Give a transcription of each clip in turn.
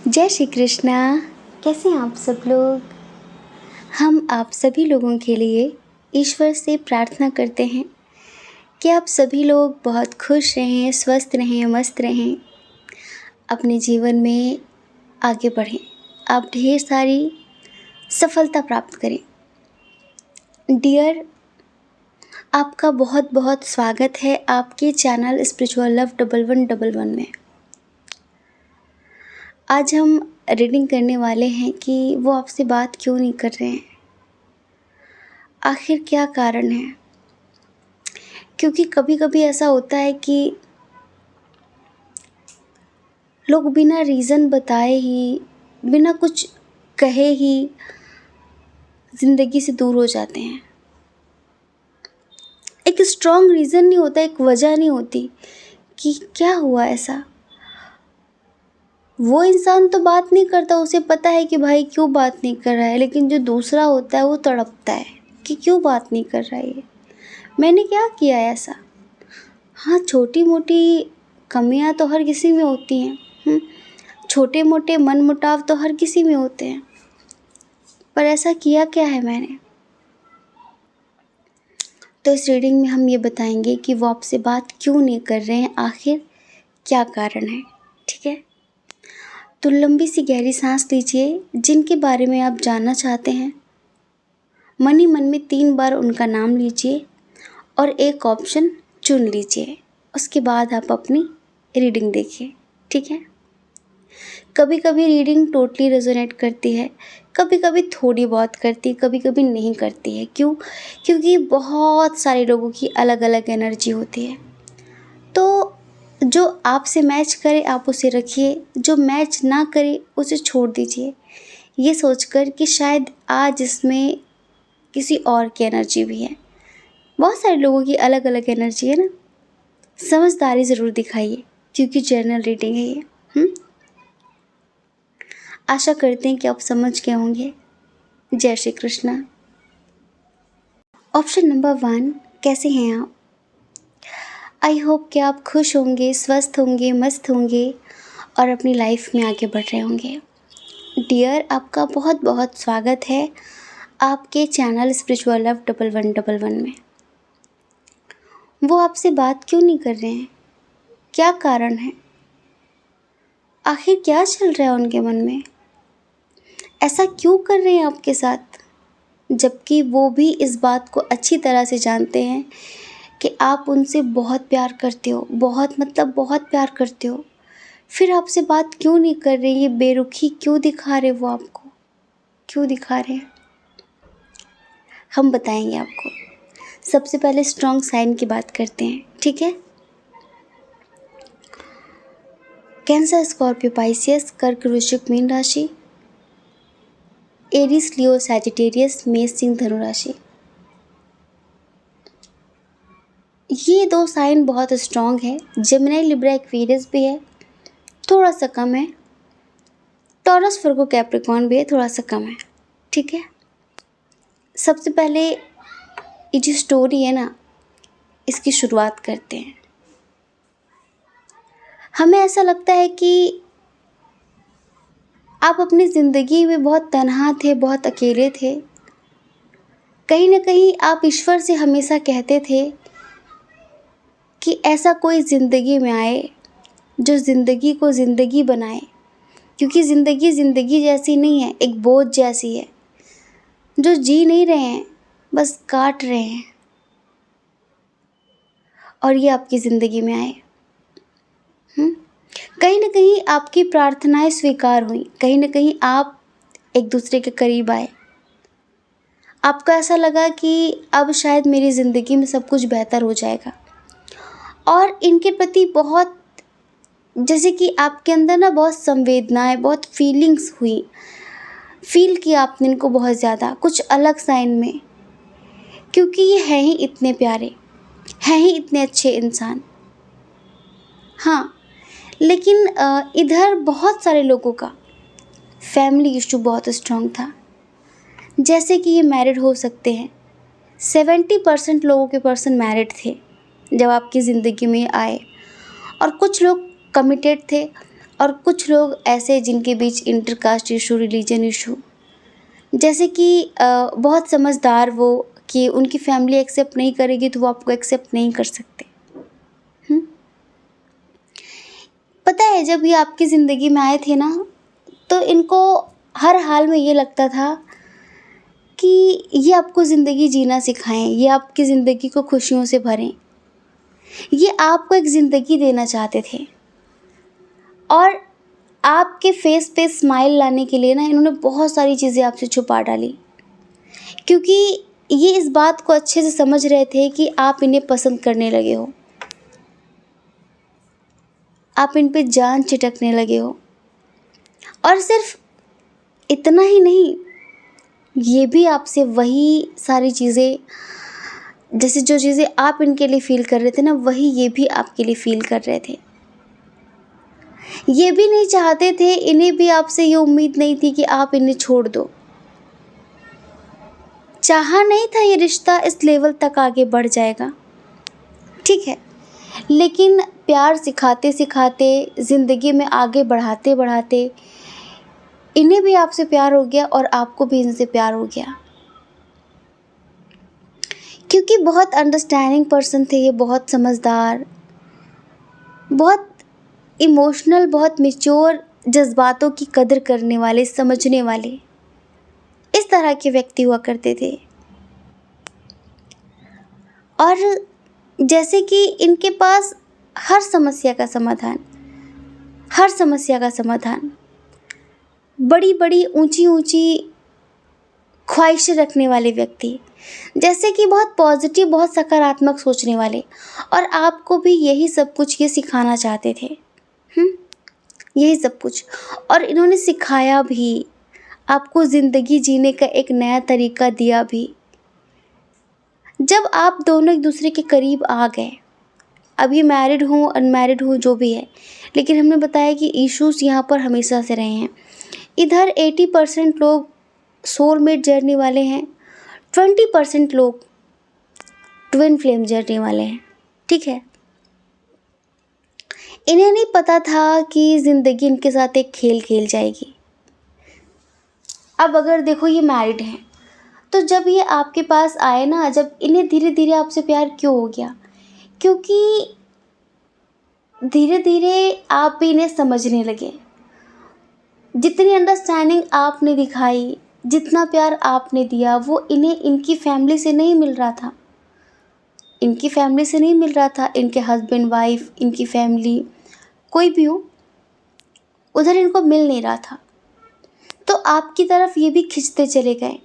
जय श्री कृष्णा। कैसे हैं आप सब लोग। हम आप सभी लोगों के लिए ईश्वर से प्रार्थना करते हैं कि आप सभी लोग बहुत खुश रहें, स्वस्थ रहें, मस्त रहें, अपने जीवन में आगे बढ़ें, आप ढेर सारी सफलता प्राप्त करें। डियर, आपका बहुत बहुत स्वागत है आपके चैनल स्पिरिचुअल लव 1111 में। आज हम रीडिंग करने वाले हैं कि वो आपसे बात क्यों नहीं कर रहे हैं, आखिर क्या कारण है। क्योंकि कभी कभी ऐसा होता है कि लोग बिना रीज़न बताए ही, बिना कुछ कहे ही ज़िंदगी से दूर हो जाते हैं। एक स्ट्रॉन्ग रीज़न नहीं होता, एक वजह नहीं होती कि क्या हुआ ऐसा। वो इंसान तो बात नहीं करता, उसे पता है कि भाई क्यों बात नहीं कर रहा है, लेकिन जो दूसरा होता है वो तड़पता है कि क्यों बात नहीं कर रहा है, ये मैंने क्या किया है ऐसा। हाँ, छोटी मोटी कमियां तो हर किसी में होती हैं, छोटे मोटे मनमुटाव तो हर किसी में होते हैं, पर ऐसा किया क्या है मैंने। तो इस रीडिंग में हम ये बताएंगे कि वो आपसे बात क्यों नहीं कर रहे हैं, आखिर क्या कारण है। ठीक है, तो लंबी सी गहरी सांस लीजिए। जिनके बारे में आप जानना चाहते हैं, मन ही मन में 3 बार उनका नाम लीजिए और एक ऑप्शन चुन लीजिए। उसके बाद आप अपनी रीडिंग देखिए। ठीक है, कभी कभी रीडिंग टोटली रेजोनेट करती है, कभी कभी थोड़ी बहुत करती है, कभी कभी नहीं करती है। क्यों? क्योंकि बहुत सारे लोगों की अलग अलग एनर्जी होती है। तो जो आपसे मैच करे आप उसे रखिए, जो मैच ना करे उसे छोड़ दीजिए, ये सोचकर कि शायद आज इसमें किसी और की एनर्जी भी है। बहुत सारे लोगों की अलग अलग एनर्जी है ना। समझदारी ज़रूर दिखाइए क्योंकि जर्नल रीडिंग है ये। आशा करते हैं कि आप समझ गए होंगे। जय श्री कृष्णा। ऑप्शन नंबर 1, कैसे हैं आप। आई होप कि आप खुश होंगे, स्वस्थ होंगे, मस्त होंगे और अपनी लाइफ में आगे बढ़ रहे होंगे। डियर, आपका बहुत बहुत स्वागत है आपके चैनल स्पिरिचुअल लव 1111 में। वो आपसे बात क्यों नहीं कर रहे हैं, क्या कारण है, आखिर क्या चल रहा है उनके मन में, ऐसा क्यों कर रहे हैं आपके साथ, जबकि वो भी इस बात को अच्छी तरह से जानते हैं कि आप उनसे बहुत प्यार करते हो, बहुत मतलब बहुत प्यार करते हो। फिर आपसे बात क्यों नहीं कर रहे, ये बेरुखी क्यों दिखा रहे, वो आपको क्यों दिखा रहे हैं, हम बताएंगे आपको। सबसे पहले स्ट्रॉन्ग साइन की बात करते हैं। ठीक है, कैंसर, स्कॉर्पियो, पाइसियस, कर्क, वृश्चिक, मीन राशि, एरीज, लियो, सैजिटेरियस, मेष, सिंह, धनु राशि। ये 2 साइन बहुत स्ट्रॉन्ग है। जेमिनी, लिब्रा, एक्वेरियस भी है, थोड़ा सा कम है। टॉरस, वर्गो, कैप्रिकॉर्न भी है, थोड़ा सा कम है। ठीक है, सबसे पहले ये जो स्टोरी है ना, इसकी शुरुआत करते हैं। हमें ऐसा लगता है कि आप अपनी ज़िंदगी में बहुत तन्हा थे, बहुत अकेले थे। कहीं ना कहीं आप ईश्वर से हमेशा कहते थे कि ऐसा कोई ज़िंदगी में आए जो ज़िंदगी को ज़िंदगी बनाए, क्योंकि ज़िंदगी ज़िंदगी जैसी नहीं है, एक बोझ जैसी है जो जी नहीं रहे हैं, बस काट रहे हैं। और ये आपकी ज़िंदगी में आए। कहीं ना कहीं आपकी प्रार्थनाएं स्वीकार हुई, कहीं ना कहीं आप एक दूसरे के करीब आए। आपको ऐसा लगा कि अब शायद मेरी ज़िंदगी में सब कुछ बेहतर हो जाएगा, और इनके प्रति बहुत, जैसे कि आपके अंदर ना बहुत संवेदनाएं, बहुत फीलिंग्स हुई, फील किया आपने इनको बहुत ज़्यादा, कुछ अलग साइन में, क्योंकि ये हैं ही इतने प्यारे, हैं ही इतने अच्छे इंसान। हाँ, लेकिन इधर बहुत सारे लोगों का फैमिली इशू बहुत स्ट्रॉन्ग था। जैसे कि ये मैरिड हो सकते हैं, 70% लोगों के पर्सन मैरिड थे जब आपकी ज़िंदगी में आए, और कुछ लोग कमिटेड थे और कुछ लोग ऐसे जिनके बीच इंटरकास्ट इशू, रिलीजन इशू, जैसे कि बहुत समझदार वो कि उनकी फैमिली एक्सेप्ट नहीं करेगी तो वो आपको एक्सेप्ट नहीं कर सकते। पता है जब ये आपकी ज़िंदगी में आए थे ना, तो इनको हर हाल में ये लगता था कि ये आपको ज़िंदगी जीना सिखाएं, ये आपकी ज़िंदगी को खुशियों से भरें, ये आपको एक ज़िंदगी देना चाहते थे। और आपके फेस पे स्माइल लाने के लिए ना इन्होंने बहुत सारी चीज़ें आपसे छुपा डाली, क्योंकि ये इस बात को अच्छे से समझ रहे थे कि आप इन्हें पसंद करने लगे हो, आप इन पे जान चिटकने लगे हो। और सिर्फ इतना ही नहीं, ये भी आपसे वही सारी चीज़ें, जैसे जो चीज़ें आप इनके लिए फ़ील कर रहे थे ना, वही ये भी आपके लिए फ़ील कर रहे थे। ये भी नहीं चाहते थे, इन्हें भी आपसे ये उम्मीद नहीं थी कि आप इन्हें छोड़ दो। चाहा नहीं था ये रिश्ता इस लेवल तक आगे बढ़ जाएगा, ठीक है। लेकिन प्यार सिखाते सिखाते, ज़िंदगी में आगे बढ़ाते बढ़ाते इन्हें भी आपसे प्यार हो गया और आपको भी इनसे प्यार हो गया, क्योंकि बहुत अंडरस्टैंडिंग पर्सन थे ये, बहुत समझदार, बहुत इमोशनल, बहुत मैच्योर, जज्बातों की कदर करने वाले, समझने वाले, इस तरह के व्यक्ति हुआ करते थे। और जैसे कि इनके पास हर समस्या का समाधान, हर समस्या का समाधान, बड़ी बड़ी ऊंची ऊंची ख्वाहिशें रखने वाले व्यक्ति, जैसे कि बहुत पॉजिटिव, बहुत सकारात्मक सोचने वाले, और आपको भी यही सब कुछ ये सिखाना चाहते थे। यही सब कुछ, और इन्होंने सिखाया भी, आपको ज़िंदगी जीने का एक नया तरीका दिया भी। जब आप दोनों एक दूसरे के करीब आ गए, अब ये मैरिड हो, अनमैरिड हो, जो भी है, लेकिन हमने बताया कि इश्यूज़ यहाँ पर हमेशा से रहे हैं। इधर 80% लोग सोलमेट जर्नी वाले हैं, 20% लोग ट्विन फ्लेम जर्नी वाले हैं, ठीक है। इन्हें नहीं पता था कि ज़िंदगी इनके साथ एक खेल खेल जाएगी। अब अगर देखो ये मैरिड हैं, तो जब ये आपके पास आए ना, जब इन्हें धीरे धीरे आपसे प्यार क्यों हो गया, क्योंकि धीरे धीरे आप भी इन्हें समझने लगे। जितनी अंडरस्टैंडिंग आपने दिखाई, जितना प्यार आपने दिया, वो इन्हें इनकी फैमिली से नहीं मिल रहा था, इनकी फैमिली से नहीं मिल रहा था। इनके हस्बैंड वाइफ, इनकी फैमिली, कोई भी हो, उधर इनको मिल नहीं रहा था, तो आपकी तरफ ये भी खिंचते चले गए,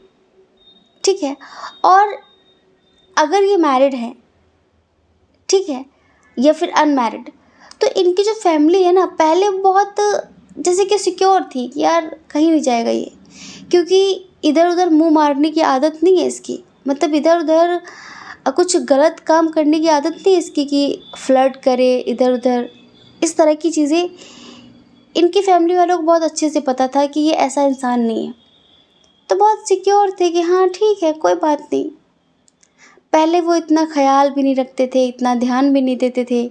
ठीक है। और अगर ये मैरिड है, ठीक है, या फिर अनमैरिड, तो इनकी जो फैमिली है ना, पहले बहुत जैसे कि सिक्योर थी कि यार कहीं नहीं जाएगा ये, क्योंकि इधर उधर मुंह मारने की आदत नहीं है इसकी, मतलब इधर उधर कुछ गलत काम करने की आदत नहीं है इसकी कि फ्लर्ट करे इधर उधर, इस तरह की चीज़ें इनकी फैमिली वालों को बहुत अच्छे से पता था कि ये ऐसा इंसान नहीं है, तो बहुत सिक्योर थे कि हाँ ठीक है, कोई बात नहीं। पहले वो इतना ख्याल भी नहीं रखते थे, इतना ध्यान भी नहीं देते थे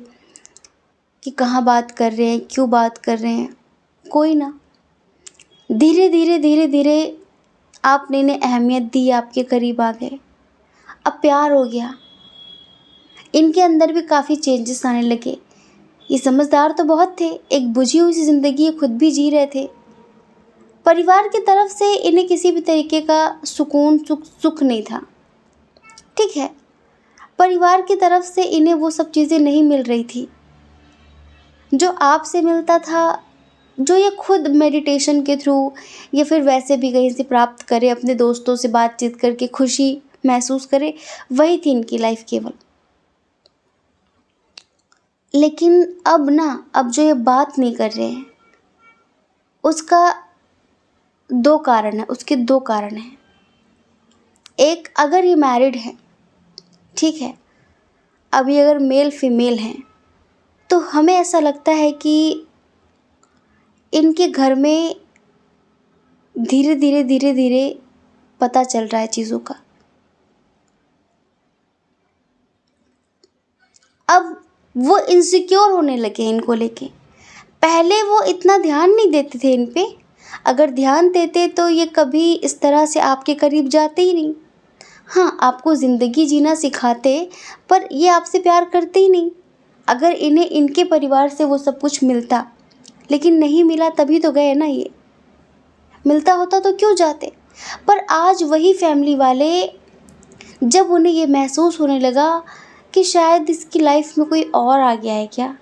कि कहाँ बात कर रहे हैं, क्यों बात कर रहे हैं, कोई ना। धीरे धीरे धीरे धीरे आपने इन्हें अहमियत दी, आपके करीब आ गए, अब प्यार हो गया, इनके अंदर भी काफ़ी चेंजेस आने लगे। ये समझदार तो बहुत थे, एक बुझी हुई सी ज़िंदगी ये खुद भी जी रहे थे। परिवार की तरफ से इन्हें किसी भी तरीके का सुकून, सुख नहीं था, ठीक है। परिवार की तरफ से इन्हें वो सब चीज़ें नहीं मिल रही थी जो आपसे मिलता था, जो ये खुद मेडिटेशन के थ्रू या फिर वैसे भी कहीं से प्राप्त करे, अपने दोस्तों से बातचीत करके खुशी महसूस करे, वही थी इनकी लाइफ केवल। लेकिन अब ना, अब जो ये बात नहीं कर रहे हैं, उसका दो कारण है, उसके दो कारण हैं। एक, अगर ये मैरिड है, ठीक है, अभी अगर मेल फीमेल हैं, तो हमें ऐसा लगता है कि इनके घर में धीरे धीरे धीरे धीरे पता चल रहा है चीज़ों का। अब वो इनसिक्योर होने लगे इनको लेके। पहले वो इतना ध्यान नहीं देते थे इन पे। अगर ध्यान देते तो ये कभी इस तरह से आपके करीब जाते ही नहीं। हाँ, आपको ज़िंदगी जीना सिखाते, पर ये आपसे प्यार करते ही नहीं। अगर इन्हें इनके परिवार से वो सब कुछ मिलता, लेकिन नहीं मिला तभी तो गए ना ये। मिलता होता तो क्यों जाते। पर आज वही फैमिली वाले, जब उन्हें ये महसूस होने लगा कि शायद इसकी लाइफ में कोई और आ गया है क्या,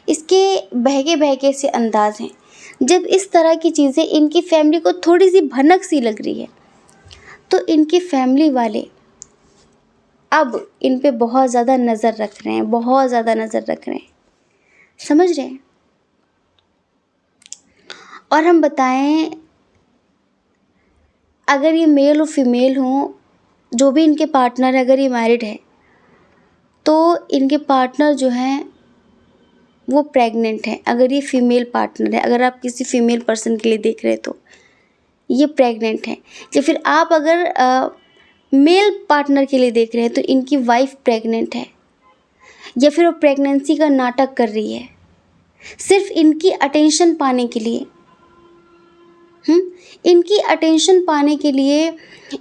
इसके बहके बहके से अंदाज़ हैं, जब इस तरह की चीज़ें इनकी फैमिली को थोड़ी सी भनक सी लग रही है, तो इनकी फैमिली वाले अब इन पे बहुत ज़्यादा नज़र रख रहे हैं, बहुत ज़्यादा नज़र रख रहे हैं। समझ रहे हैं। और हम बताएं, अगर ये मेल और फीमेल हों, जो भी इनके पार्टनर है, अगर ये मैरिड है तो इनके पार्टनर जो हैं वो प्रेग्नेंट है। अगर ये फीमेल पार्टनर है, अगर आप किसी फीमेल पर्सन के लिए देख रहे हैं तो ये प्रेग्नेंट है। या फिर आप अगर मेल पार्टनर के लिए देख रहे हैं तो इनकी वाइफ प्रेग्नेंट है, या फिर वो प्रेगनेंसी का नाटक कर रही है सिर्फ इनकी अटेंशन पाने के लिए। इनकी अटेंशन पाने के लिए,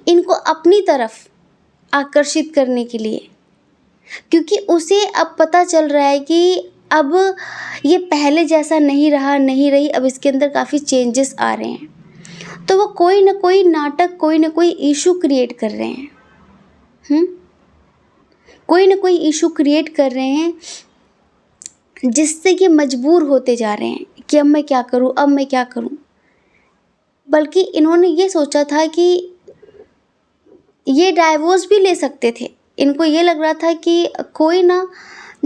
इनको अपनी तरफ आकर्षित करने के लिए, क्योंकि उसे अब पता चल रहा है कि अब ये पहले जैसा नहीं रहा, नहीं रही, अब इसके अंदर काफ़ी चेंजेस आ रहे हैं। तो वो कोई ना कोई नाटक, कोई ना कोई इशू क्रिएट कर रहे हैं। कोई ना कोई इशू क्रिएट कर रहे हैं जिससे कि मजबूर होते जा रहे हैं कि अब मैं क्या करूं, अब मैं क्या करूं। बल्कि इन्होंने ये सोचा था कि ये डाइवोर्स भी ले सकते थे। इनको ये लग रहा था कि कोई ना,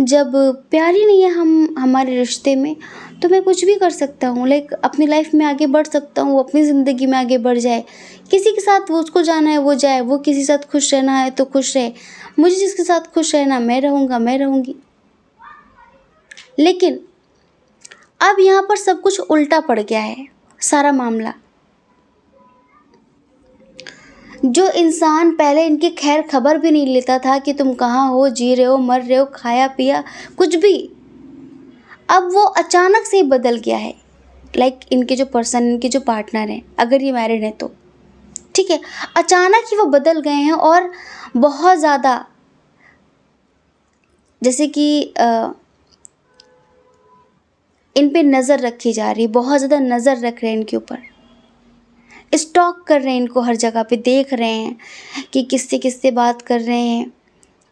जब प्यार ही नहीं है हमारे रिश्ते में, तो मैं कुछ भी कर सकता हूँ, लाइक अपनी लाइफ में आगे बढ़ सकता हूँ, अपनी ज़िंदगी में आगे बढ़ जाए। किसी के साथ वो उसको जाना है वो जाए, वो किसी के साथ खुश रहना है तो खुश रहे, मुझे जिसके साथ खुश रहना मैं रहूँगा, मैं रहूँगी। लेकिन अब यहाँ पर सब कुछ उल्टा पड़ गया है, सारा मामला। जो इंसान पहले इनकी खैर खबर भी नहीं लेता था कि तुम कहाँ हो, जी रहे हो, मर रहे हो, खाया पिया कुछ भी, अब वो अचानक से ही बदल गया है। लाइक इनके जो पर्सन, इनके जो पार्टनर हैं, अगर ये मैरिड है तो ठीक है, अचानक ही वो बदल गए हैं। और बहुत ज़्यादा, जैसे कि इन पे नज़र रखी जा रही है, बहुत ज़्यादा नज़र रख रहे हैं इनके ऊपर, स्टॉक कर रहे हैं इनको, हर जगह पे देख रहे हैं कि किससे किससे बात कर रहे हैं,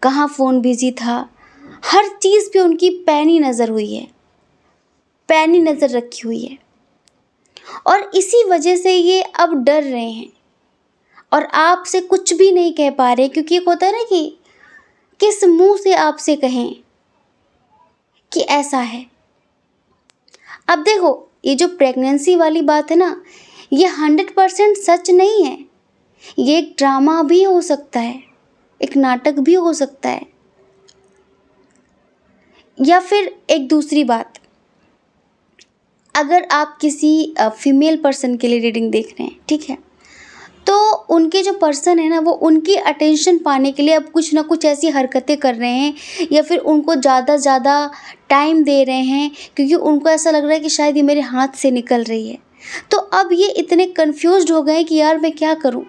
कहाँ फ़ोन बिजी था, हर चीज़ पे उनकी पैनी नज़र हुई है, पैनी नज़र रखी हुई है। और इसी वजह से ये अब डर रहे हैं और आपसे कुछ भी नहीं कह पा रहे, क्योंकि एक होता है ना कि किस मुंह से आपसे कहें कि ऐसा है। अब देखो, ये जो प्रेगनेंसी वाली बात है ना, ये 100% सच नहीं है। ये एक ड्रामा भी हो सकता है, एक नाटक भी हो सकता है। या फिर एक दूसरी बात, अगर आप किसी फीमेल पर्सन के लिए रीडिंग देख रहे हैं, ठीक है, तो उनके जो पर्सन है ना, वो उनकी अटेंशन पाने के लिए अब कुछ ना कुछ ऐसी हरकतें कर रहे हैं, या फिर उनको ज़्यादा ज़्यादा टाइम दे रहे हैं, क्योंकि उनको ऐसा लग रहा है कि शायद ये मेरे हाथ से निकल रही है। तो अब ये इतने कंफ्यूज्ड हो गए कि यार मैं क्या करूं।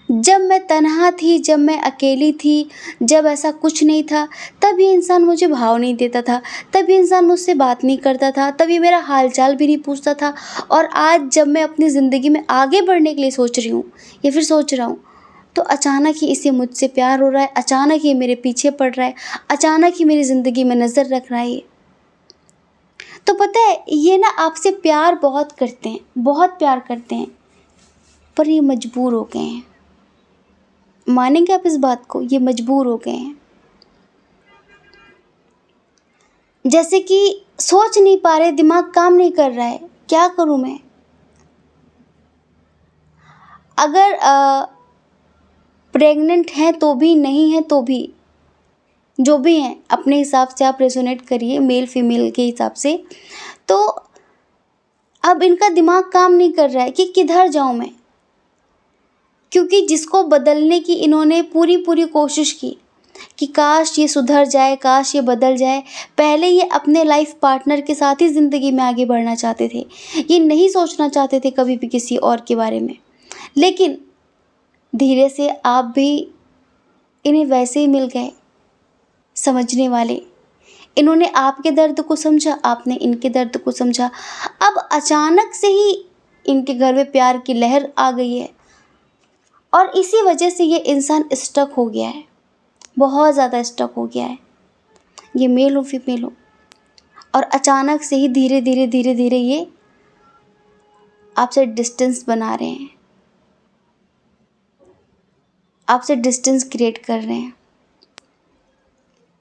जब मैं तन्हा थी, जब मैं अकेली थी, जब ऐसा कुछ नहीं था, तब ये इंसान मुझे भाव नहीं देता था, तब ये इंसान मुझसे बात नहीं करता था, तब ये मेरा हाल चाल भी नहीं पूछता था। और आज जब मैं अपनी ज़िंदगी में आगे बढ़ने के लिए सोच रही हूँ या फिर सोच रहा हूँ, तो अचानक ही इसे मुझसे प्यार हो रहा है, अचानक ही मेरे पीछे पड़ रहा है, अचानक ही मेरी ज़िंदगी में नज़र रख रहा है ये। तो पता है, ये ना आपसे प्यार बहुत करते हैं, बहुत प्यार करते हैं, पर ये मजबूर हो गए हैं। मानेंगे आप इस बात को, ये मजबूर हो गए हैं। जैसे कि सोच नहीं पा रहे, दिमाग काम नहीं कर रहा है, क्या करूं मैं। अगर प्रेग्नेंट हैं तो भी, नहीं है तो भी, जो भी हैं अपने हिसाब से आप रेजोनेट करिए, मेल फीमेल के हिसाब से। तो अब इनका दिमाग काम नहीं कर रहा है कि किधर जाऊं मैं, क्योंकि जिसको बदलने की इन्होंने पूरी पूरी कोशिश की, कि काश ये सुधर जाए, काश ये बदल जाए। पहले ये अपने लाइफ पार्टनर के साथ ही ज़िंदगी में आगे बढ़ना चाहते थे, ये नहीं सोचना चाहते थे कभी भी किसी और के बारे में। लेकिन धीरे से आप भी इन्हें वैसे ही मिल गए समझने वाले। इन्होंने आपके दर्द को समझा, आपने इनके दर्द को समझा। अब अचानक से ही इनके घर में प्यार की लहर आ गई है और इसी वजह से ये इंसान स्टक हो गया है, बहुत ज़्यादा स्टक हो गया है। ये मेल हो फीमेल हो, और अचानक से ही धीरे धीरे धीरे धीरे ये आपसे डिस्टेंस बना रहे हैं, आपसे डिस्टेंस क्रिएट कर रहे हैं,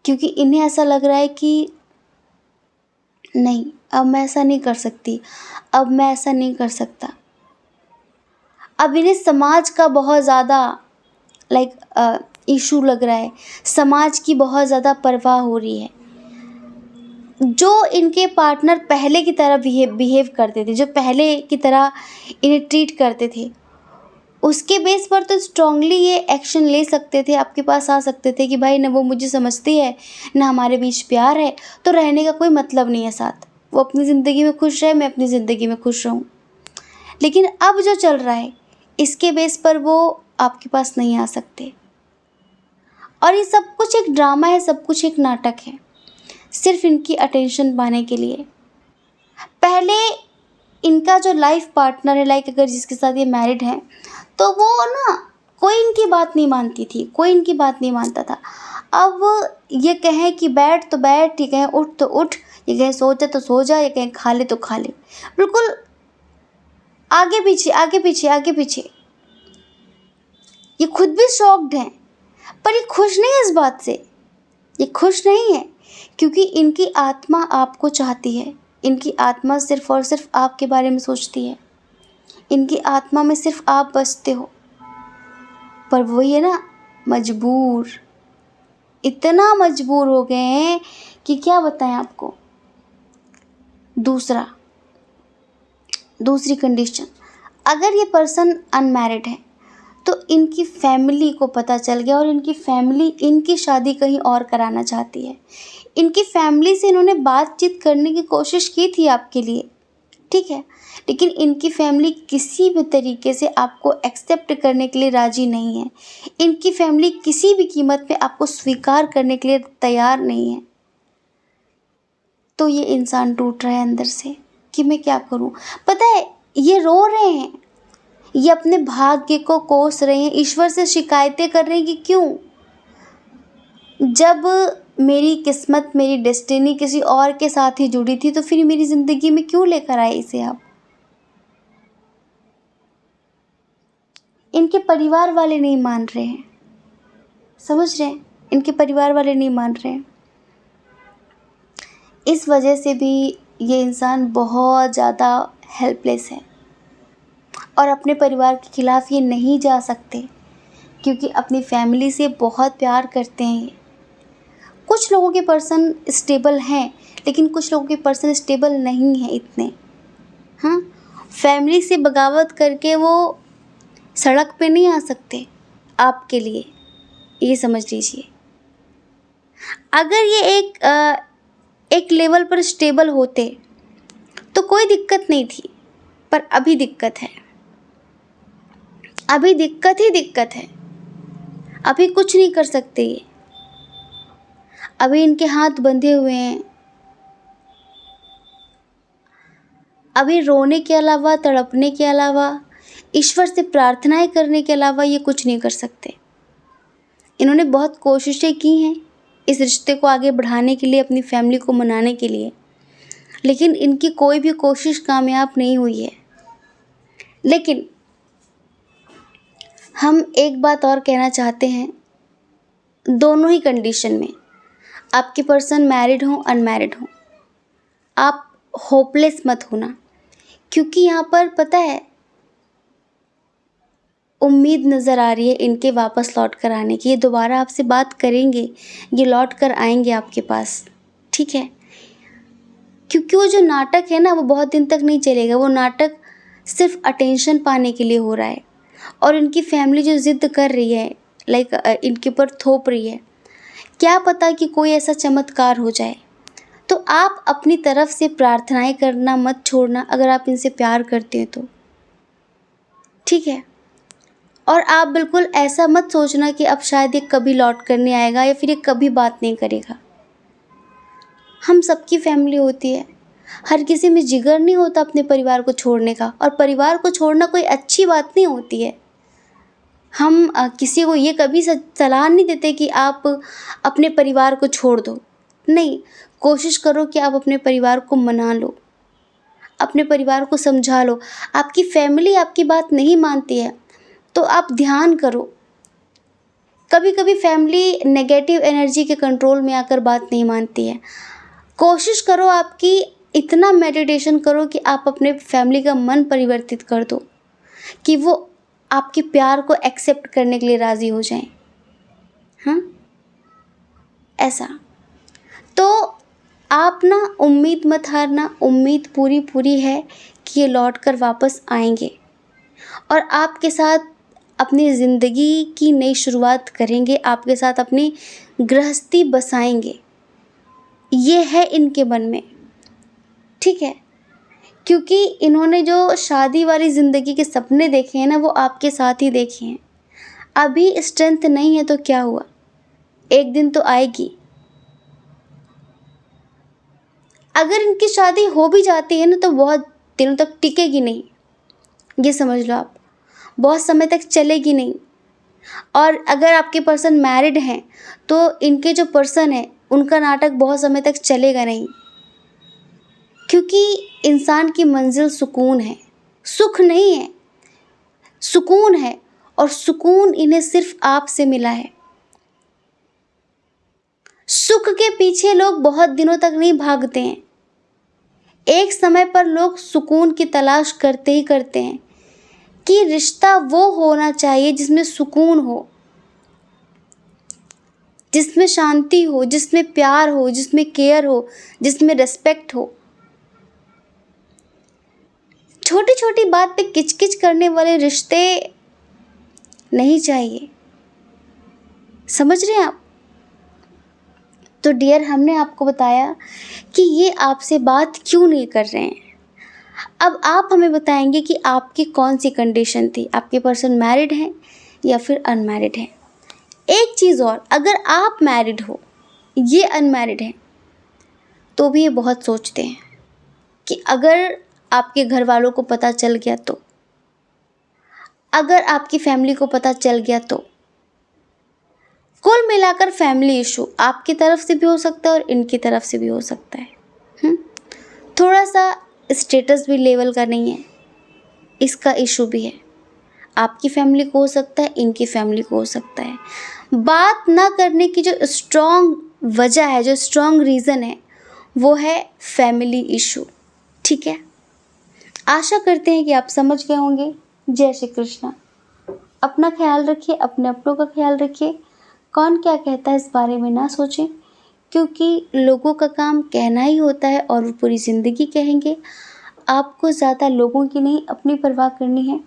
क्योंकि इन्हें ऐसा लग रहा है कि नहीं, अब मैं ऐसा नहीं कर सकती, अब मैं ऐसा नहीं कर सकता। अब इन्हें समाज का बहुत ज़्यादा इशू लग रहा है, समाज की बहुत ज़्यादा परवाह हो रही है। जो इनके पार्टनर पहले की तरह बिहेव करते थे, जो पहले की तरह इन्हें ट्रीट करते थे, उसके बेस पर तो स्ट्रांगली ये एक्शन ले सकते थे, आपके पास आ सकते थे कि भाई ना वो मुझे समझती है, ना हमारे बीच प्यार है, तो रहने का कोई मतलब नहीं है साथ। वो अपनी ज़िंदगी में खुश रहे, मैं अपनी ज़िंदगी में खुश रहूँ। लेकिन अब जो चल रहा है, इसके बेस पर वो आपके पास नहीं आ सकते। और ये सब कुछ एक ड्रामा है, सब कुछ एक नाटक है, सिर्फ इनकी अटेंशन पाने के लिए। पहले इनका जो लाइफ पार्टनर है, अगर जिसके साथ ये मैरिड है, तो वो ना कोई इनकी बात नहीं मानती थी, कोई इनकी बात नहीं मानता था। अब ये कहें कि बैठ तो बैठ, ये कहें उठ तो उठ, ये कहें सो जा तो सो जा, ये कहें खा ले तो खा ले, बिल्कुल आगे पीछे आगे पीछे आगे पीछे। ये खुद भी शॉक्ड हैं, पर ये खुश नहीं है इस बात से, ये खुश नहीं है, क्योंकि इनकी आत्मा आपको चाहती है। इनकी आत्मा सिर्फ और सिर्फ आपके बारे में सोचती है, इनकी आत्मा में सिर्फ आप बसते हो। पर वही है ना, मजबूर, इतना मजबूर हो गए हैं कि क्या बताएं आपको। दूसरी कंडीशन, अगर ये पर्सन अनमैरिड है तो इनकी फैमिली को पता चल गया और इनकी फैमिली इनकी शादी कहीं और कराना चाहती है। इनकी फैमिली से इन्होंने बातचीत करने की कोशिश की थी आपके लिए, ठीक है, लेकिन इनकी फैमिली किसी भी तरीके से आपको एक्सेप्ट करने के लिए राज़ी नहीं है। इनकी फैमिली किसी भी कीमत पे आपको स्वीकार करने के लिए तैयार नहीं है। तो ये इंसान टूट रहा है अंदर से कि मैं क्या करूं। पता है, ये रो रहे हैं, ये अपने भाग्य को कोस रहे हैं, ईश्वर से शिकायतें कर रहे हैं कि क्यों, जब मेरी किस्मत, मेरी डेस्टिनी किसी और के साथ ही जुड़ी थी, तो फिर मेरी ज़िंदगी में क्यों लेकर आए इसे आप। इनके परिवार वाले नहीं मान रहे हैं, समझ रहे हैं, इनके परिवार वाले नहीं मान रहे हैं। इस वजह से भी ये इंसान बहुत ज़्यादा हेल्पलेस है और अपने परिवार के खिलाफ़ ये नहीं जा सकते, क्योंकि अपनी फैमिली से बहुत प्यार करते हैं ये। कुछ लोगों के पर्सन स्टेबल हैं, लेकिन कुछ लोगों के पर्सन स्टेबल नहीं हैं इतने। हाँ, फैमिली से बगावत करके वो सड़क पे नहीं आ सकते आपके लिए, ये समझ लीजिए। अगर ये एक लेवल पर स्टेबल होते तो कोई दिक्कत नहीं थी, पर अभी दिक्कत है, अभी दिक्कत ही दिक्कत है। अभी कुछ नहीं कर सकते ये, अभी इनके हाथ बंधे हुए हैं। अभी रोने के अलावा, तड़पने के अलावा, ईश्वर से प्रार्थनाएं करने के अलावा ये कुछ नहीं कर सकते। इन्होंने बहुत कोशिशें की हैं इस रिश्ते को आगे बढ़ाने के लिए, अपनी फैमिली को मनाने के लिए, लेकिन इनकी कोई भी कोशिश कामयाब नहीं हुई है। लेकिन हम एक बात और कहना चाहते हैं, दोनों ही कंडीशन में, आपके पर्सन मैरिड हो अनमैरिड हो, आप होपलेस मत होना, क्योंकि यहाँ पर पता है उम्मीद नज़र आ रही है इनके वापस लौट कर आने की। ये दोबारा आपसे बात करेंगे, ये लौट कर आएंगे आपके पास, ठीक है, क्योंकि वो जो नाटक है ना, वो बहुत दिन तक नहीं चलेगा। वो नाटक सिर्फ अटेंशन पाने के लिए हो रहा है, और इनकी फैमिली जो ज़िद कर रही है, इनके ऊपर थोप रही है, क्या पता कि कोई ऐसा चमत्कार हो जाए। तो आप अपनी तरफ से प्रार्थनाएं करना मत छोड़ना, अगर आप इनसे प्यार करते हैं तो, ठीक है। और आप बिल्कुल ऐसा मत सोचना कि अब शायद ये कभी लौट कर नहीं आएगा या फिर ये कभी बात नहीं करेगा। हम सबकी फैमिली होती है, हर किसी में जिगर नहीं होता अपने परिवार को छोड़ने का, और परिवार को छोड़ना कोई अच्छी बात नहीं होती है। हम किसी को ये कभी सलाह नहीं देते कि आप अपने परिवार को छोड़ दो, नहीं। कोशिश करो कि आप अपने परिवार को मना लो, अपने परिवार को समझा लो। आपकी फैमिली आपकी बात नहीं मानती है तो आप ध्यान करो। कभी कभी फैमिली नेगेटिव एनर्जी के कंट्रोल में आकर बात नहीं मानती है। कोशिश करो, आपकी इतना मेडिटेशन करो कि आप अपने फैमिली का मन परिवर्तित कर दो, कि वो आपके प्यार को एक्सेप्ट करने के लिए राज़ी हो जाएं। हाँ, ऐसा। तो आप ना उम्मीद मत हारना, उम्मीद पूरी पूरी है कि ये लौट कर वापस आएंगे और आपके साथ अपनी ज़िंदगी की नई शुरुआत करेंगे, आपके साथ अपनी गृहस्थी बसाएंगे। ये है इनके मन में, ठीक है। क्योंकि इन्होंने जो शादी वाली ज़िंदगी के सपने देखे हैं ना, वो आपके साथ ही देखे हैं। अभी स्ट्रेंथ नहीं है तो क्या हुआ, एक दिन तो आएगी। अगर इनकी शादी हो भी जाती है ना तो बहुत दिनों तक टिकेगी नहीं, ये समझ लो आप, बहुत समय तक चलेगी नहीं। और अगर आपके पर्सन मैरिड हैं तो इनके जो पर्सन है उनका नाटक बहुत समय तक चलेगा नहीं, क्योंकि इंसान की मंजिल सुकून है, सुख नहीं है, सुकून है। और सुकून इन्हें सिर्फ आपसे मिला है। सुख के पीछे लोग बहुत दिनों तक नहीं भागते हैं, एक समय पर लोग सुकून की तलाश करते ही करते हैं कि रिश्ता वो होना चाहिए जिसमें सुकून हो, जिसमें शांति हो, जिसमें प्यार हो, जिसमें केयर हो, जिसमें रिस्पेक्ट हो। छोटी छोटी बात पे किचकिच करने वाले रिश्ते नहीं चाहिए, समझ रहे हैं आप। तो डियर, हमने आपको बताया कि ये आपसे बात क्यों नहीं कर रहे हैं। अब आप हमें बताएंगे कि आपकी कौन सी कंडीशन थी, आपके पर्सन मैरिड हैं या फिर अनमैरिड हैं। एक चीज़ और, अगर आप मैरिड हो, ये अनमैरिड हैं, तो भी ये बहुत सोचते हैं कि अगर आपके घर वालों को पता चल गया तो, अगर आपकी फैमिली को पता चल गया तो। कुल मिलाकर फैमिली इशू आपकी तरफ से भी हो सकता है और इनकी तरफ से भी हो सकता है। थोड़ा सा स्टेटस भी लेवल का नहीं है, इसका इशू भी है। आपकी फैमिली को हो सकता है, इनकी फैमिली को हो सकता है। बात ना करने की जो स्ट्रॉन्ग वजह है, जो स्ट्रॉन्ग रीज़न है, वो है फैमिली इशू, ठीक है। आशा करते हैं कि आप समझ गए होंगे। जय श्री कृष्णा। अपना ख्याल रखिए, अपने अपनों का ख्याल रखिए। कौन क्या कहता है इस बारे में ना सोचें, क्योंकि लोगों का काम कहना ही होता है और वो पूरी ज़िंदगी कहेंगे। आपको ज़्यादा लोगों की नहीं, अपनी परवाह करनी है,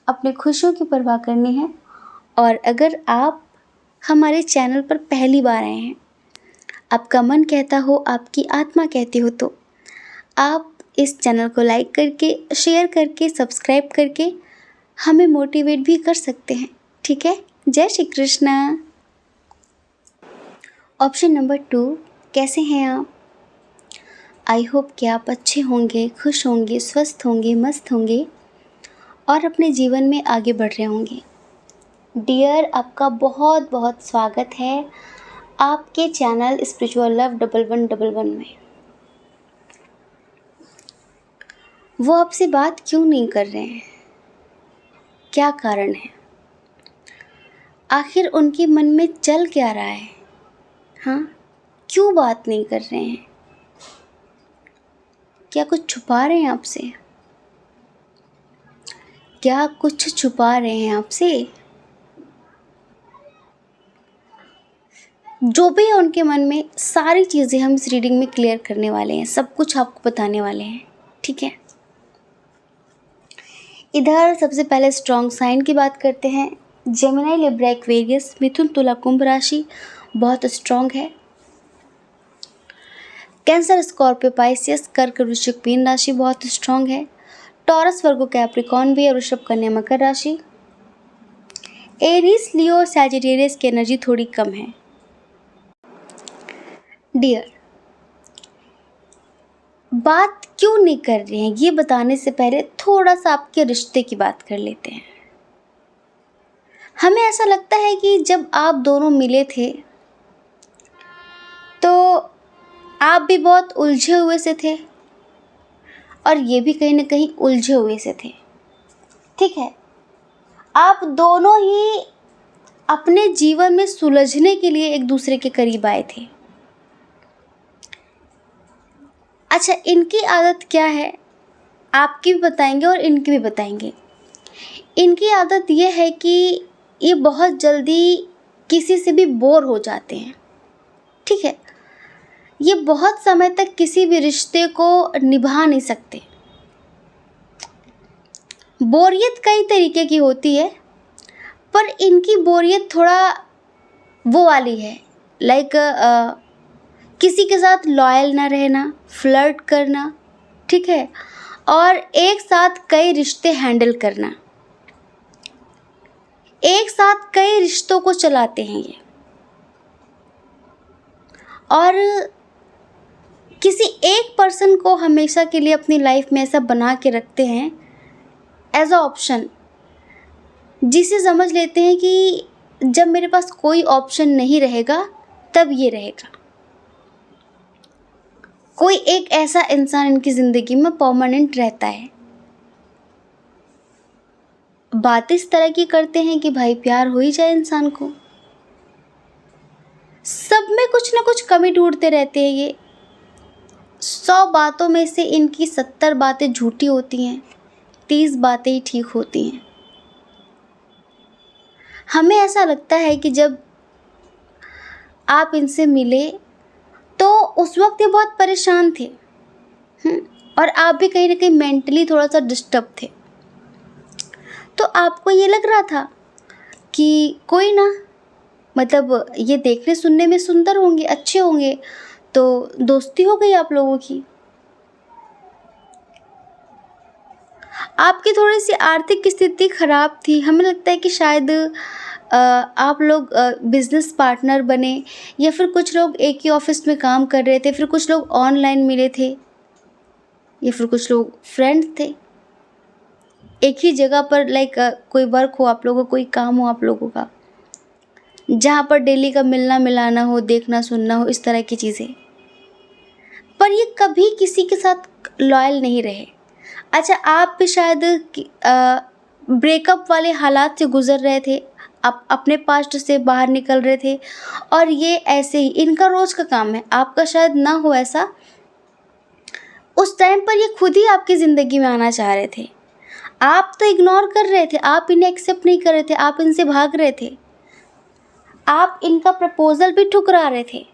अपने खुशियों की परवाह करनी है। और अगर आप हमारे चैनल पर पहली बार आए हैं, आपका मन कहता हो, आपकी आत्मा कहती हो, तो आप इस चैनल को लाइक करके, शेयर करके, सब्सक्राइब करके हमें मोटिवेट भी कर सकते हैं, ठीक है। जय श्री कृष्णा। ऑप्शन नंबर 2, कैसे हैं आप? आई होप कि आप अच्छे होंगे, खुश होंगे, स्वस्थ होंगे, मस्त होंगे और अपने जीवन में आगे बढ़ रहे होंगे। डियर, आपका बहुत बहुत स्वागत है आपके चैनल स्पिरिचुअल लव 1111 में। वो आपसे बात क्यों नहीं कर रहे हैं, क्या कारण है? आखिर उनके मन में चल क्या रहा है? हाँ, क्यों बात नहीं कर रहे हैं? क्या कुछ छुपा रहे हैं आपसे? क्या कुछ छुपा रहे हैं आपसे? जो भी है उनके मन में, सारी चीज़ें हम इस रीडिंग में क्लियर करने वाले हैं, सब कुछ आपको बताने वाले हैं, ठीक है। इधर सबसे पहले स्ट्रॉन्ग साइन की बात करते हैं। जेमिनी, लिब्रा, एक्वेरियस, मिथुन, तुला, कुंभ राशि बहुत स्ट्रांग है। कैंसर, स्कॉर्पियो, पाइसियस, कर्क, वृश्चिक, मीन राशि बहुत स्ट्रांग है। टॉरस, वर्गो, कैप्रिकॉर्न भी है। वृषभ, कन्या, मकर राशि। एरीज, लियो और सैजिटेरियस की एनर्जी थोड़ी कम है। डियर, बात क्यों नहीं कर रहे हैं ये बताने से पहले थोड़ा सा आपके रिश्ते की बात कर लेते हैं। हमें ऐसा लगता है कि जब आप दोनों मिले थे तो आप भी बहुत उलझे हुए से थे और ये भी कहीं ना कहीं उलझे हुए से थे। ठीक है, आप दोनों ही अपने जीवन में सुलझने के लिए एक दूसरे के करीब आए थे। अच्छा, इनकी आदत क्या है आपकी भी बताएंगे और इनकी भी बताएंगे। इनकी आदत ये है कि ये बहुत जल्दी किसी से भी बोर हो जाते हैं। ठीक है, ये बहुत समय तक किसी भी रिश्ते को निभा नहीं सकते। बोरियत कई तरीके की होती है, पर इनकी बोरियत थोड़ा वो वाली है, लाइक किसी के साथ लॉयल ना रहना, फ्लर्ट करना, ठीक है, और एक साथ कई रिश्ते हैंडल करना। एक साथ कई रिश्तों को चलाते हैं ये, और किसी एक पर्सन को हमेशा के लिए अपनी लाइफ में ऐसा बना के रखते हैं एज अ ऑप्शन, जिसे समझ लेते हैं कि जब मेरे पास कोई ऑप्शन नहीं रहेगा तब ये रहेगा। कोई एक ऐसा इंसान इनकी ज़िंदगी में परमानेंट रहता है। बात इस तरह की करते हैं कि भाई प्यार हो ही जाए इंसान को। सब में कुछ ना कुछ कमी ढूंढते रहते हैं ये। 100 बातों में से इनकी 70 बातें झूठी होती हैं, 30 बातें ही ठीक होती हैं। हमें ऐसा लगता है कि जब आप इनसे मिले तो उस वक्त ये बहुत परेशान थे, और आप भी कहीं ना कहीं मेंटली थोड़ा सा डिस्टर्ब थे। तो आपको ये लग रहा था कि कोई ना, मतलब ये देखने सुनने में सुंदर होंगे, अच्छे होंगे, तो दोस्ती हो गई आप लोगों की। आपकी थोड़ी सी आर्थिक स्थिति खराब थी, हमें लगता है कि शायद आप लोग बिजनेस पार्टनर बने, या फिर कुछ लोग एक ही ऑफिस में काम कर रहे थे, फिर कुछ लोग ऑनलाइन मिले थे, या फिर कुछ लोग फ्रेंड्स थे एक ही जगह पर, लाइक कोई वर्क हो आप लोगों का, कोई काम हो आप लोगों का, जहाँ पर डेली का मिलना मिलाना हो, देखना सुनना हो, इस तरह की चीज़ें। पर ये कभी किसी के साथ लॉयल नहीं रहे। अच्छा, आप भी शायद ब्रेकअप वाले हालात से गुजर रहे थे, आप अपने पास्ट से बाहर निकल रहे थे, और ये ऐसे ही इनका रोज़ का काम है, आपका शायद ना हो ऐसा। उस टाइम पर ये खुद ही आपकी ज़िंदगी में आना चाह रहे थे, आप तो इग्नोर कर रहे थे, आप इन्हें एक्सेप्ट नहीं कर रहे थे, आप इनसे भाग रहे थे, आप इनका प्रपोज़ल भी ठुकरा रहे थे,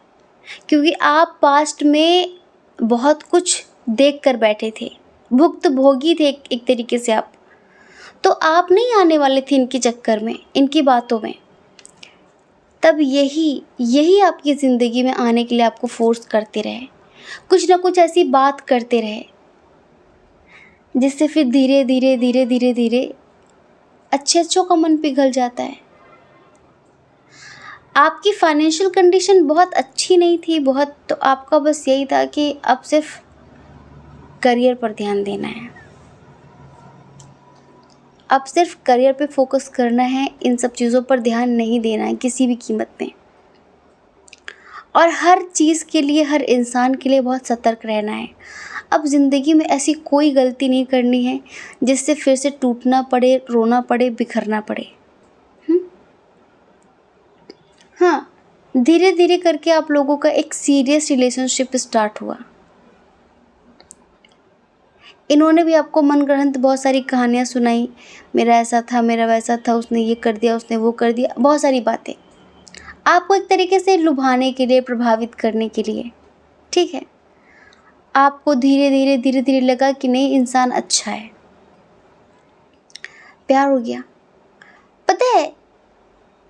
क्योंकि आप पास्ट में बहुत कुछ देख कर बैठे थे, भुक्तभोगी थे एक तरीके से आप। तो आप नहीं आने वाले थे इनके चक्कर में, इनकी बातों में। तब यही आपकी ज़िंदगी में आने के लिए आपको फोर्स करते रहे, कुछ ना कुछ ऐसी बात करते रहे, जिससे फिर धीरे धीरे धीरे धीरे धीरे अच्छों का मन पिघल जाता है। आपकी फाइनेंशियल कंडीशन बहुत अच्छी नहीं थी, बहुत, तो आपका बस यही था कि अब सिर्फ करियर पर ध्यान देना है, अब सिर्फ करियर पे फोकस करना है, इन सब चीज़ों पर ध्यान नहीं देना है किसी भी कीमत में। और हर चीज़ के लिए, हर इंसान के लिए बहुत सतर्क रहना है। अब ज़िंदगी में ऐसी कोई गलती नहीं करनी है जिससे फिर से टूटना पड़े, रोना पड़े, बिखरना पड़े। हाँ, धीरे धीरे करके आप लोगों का एक सीरियस रिलेशनशिप स्टार्ट हुआ। इन्होंने भी आपको मनगढ़ंत बहुत सारी कहानियाँ सुनाई, मेरा ऐसा था, मेरा वैसा था, उसने ये कर दिया, उसने वो कर दिया, बहुत सारी बातें आपको एक तरीके से लुभाने के लिए, प्रभावित करने के लिए। ठीक है, आपको धीरे धीरे धीरे धीरे लगा कि नहीं, इंसान अच्छा है, प्यार हो गया। पता है,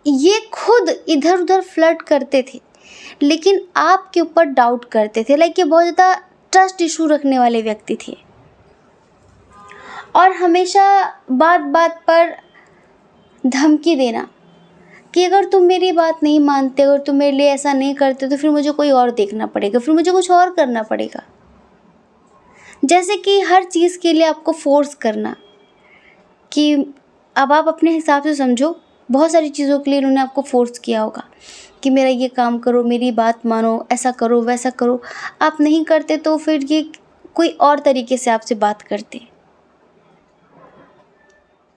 ये खुद इधर उधर फ्लर्ट करते थे, लेकिन आपके ऊपर डाउट करते थे। लाइक ये बहुत ज़्यादा ट्रस्ट इशू रखने वाले व्यक्ति थे और हमेशा बात बात पर धमकी देना कि अगर तुम मेरी बात नहीं मानते, अगर तुम मेरे लिए ऐसा नहीं करते तो फिर मुझे कोई और देखना पड़ेगा, फिर मुझे कुछ और करना पड़ेगा। जैसे कि हर चीज़ के लिए आपको फोर्स करना कि अब आप अपने हिसाब से समझो, बहुत सारी चीज़ों के लिए इन्होंने आपको फोर्स किया होगा कि मेरा ये काम करो, मेरी बात मानो, ऐसा करो वैसा करो। आप नहीं करते तो फिर ये कोई और तरीके से आपसे बात करते।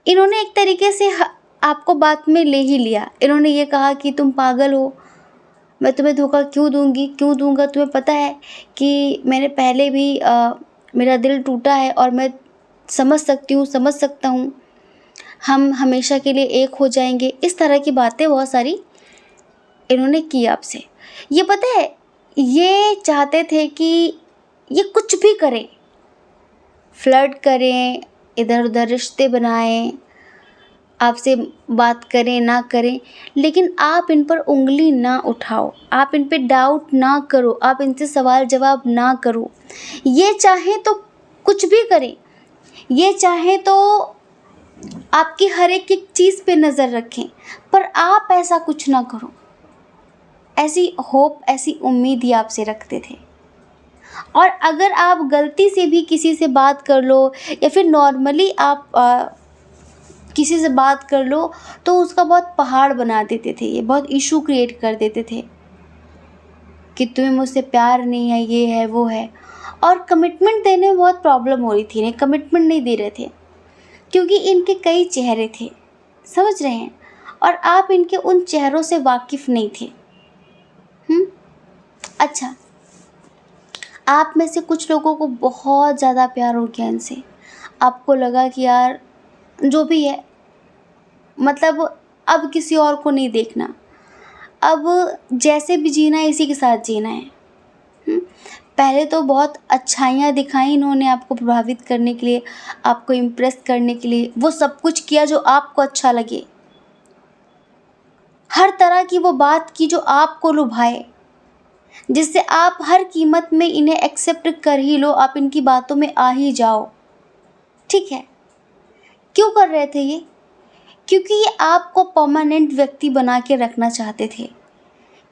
इन्होंने एक तरीके से आपको बात में ले ही लिया। इन्होंने ये कहा कि तुम पागल हो, मैं तुम्हें धोखा क्यों दूंगा, तुम्हें पता है कि मैंने पहले भी मेरा दिल टूटा है और मैं समझ सकता हूँ, हम हमेशा के लिए एक हो जाएंगे। इस तरह की बातें बहुत सारी इन्होंने की आपसे। ये पता है, ये चाहते थे कि ये कुछ भी करें, फ्लर्ट करें, इधर उधर रिश्ते बनाएं, आपसे बात करें ना करें, लेकिन आप इन पर उंगली ना उठाओ, आप इन पे डाउट ना करो, आप इनसे सवाल जवाब ना करो। ये चाहें तो कुछ भी करें, ये चाहें तो आपकी हर एक चीज़ पे नज़र रखें, पर आप ऐसा कुछ ना करो। ऐसी होप, ऐसी उम्मीद ही आपसे रखते थे। और अगर आप गलती से भी किसी से बात कर लो या फिर नॉर्मली आप किसी से बात कर लो तो उसका बहुत पहाड़ बना देते थे, ये बहुत इशू क्रिएट कर देते थे कि तुम्हें मुझसे प्यार नहीं है, ये है वो है। और कमिटमेंट देने में बहुत प्रॉब्लम हो रही थी, इन्हें कमिटमेंट नहीं दे रहे थे क्योंकि इनके कई चेहरे थे, समझ रहे हैं, और आप इनके उन चेहरों से वाकिफ़ नहीं थे। अच्छा, आप में से कुछ लोगों को बहुत ज़्यादा प्यार हो गया इनसे। आपको लगा कि यार जो भी है, मतलब अब किसी और को नहीं देखना, अब जैसे भी जीना है इसी के साथ जीना है। पहले तो बहुत अच्छाइयाँ दिखाई इन्होंने आपको प्रभावित करने के लिए, आपको इम्प्रेस करने के लिए, वो सब कुछ किया जो आपको अच्छा लगे, हर तरह की वो बात की जो आपको लुभाए, जिससे आप हर कीमत में इन्हें एक्सेप्ट कर ही लो, आप इनकी बातों में आ ही जाओ। ठीक है, क्यों कर रहे थे ये? क्योंकि ये आपको परमानेंट व्यक्ति बना के रखना चाहते थे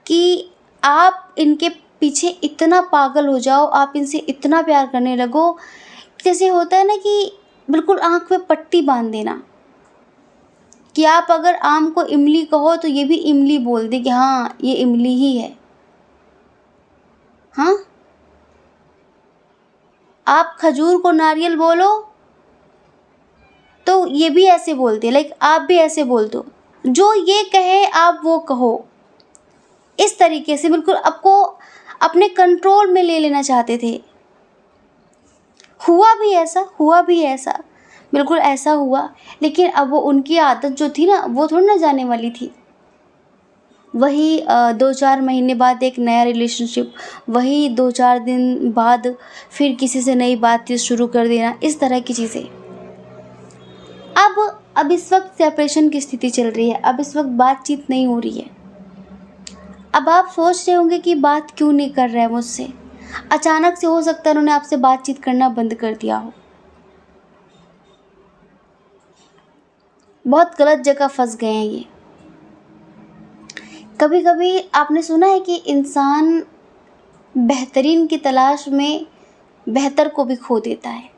कि आप इनके पीछे इतना पागल हो जाओ, आप इनसे इतना प्यार करने लगो, जैसे होता है ना कि बिल्कुल आँख पे पट्टी बांध देना कि आप अगर आम को इमली कहो तो ये भी इमली बोल दे कि हाँ ये इमली ही है। हाँ, आप खजूर को नारियल बोलो तो ये भी ऐसे बोलते, लाइक आप भी ऐसे बोल दो, जो ये कहे आप वो कहो। इस तरीके से बिल्कुल आपको अपने कंट्रोल में ले लेना चाहते थे। हुआ भी ऐसा, बिल्कुल ऐसा हुआ, लेकिन अब वो उनकी आदत जो थी ना, वो थोड़ी ना जाने वाली थी। वही 2-4 महीने बाद एक नया रिलेशनशिप, वही 2-4 दिन बाद फिर किसी से नई बातचीत शुरू कर देना, इस तरह की चीज़ें। अब इस वक्त सेपरेशन की स्थिति चल रही है, अब इस वक्त बातचीत नहीं हो रही है। अब आप सोच रहे होंगे कि बात क्यों नहीं कर रहा है मुझसे। अचानक से हो सकता है उन्होंने आपसे बातचीत करना बंद कर दिया हो। बहुत गलत जगह फंस गए हैं ये। कभी कभी आपने सुना है कि इंसान बेहतरीन की तलाश में बेहतर को भी खो देता है।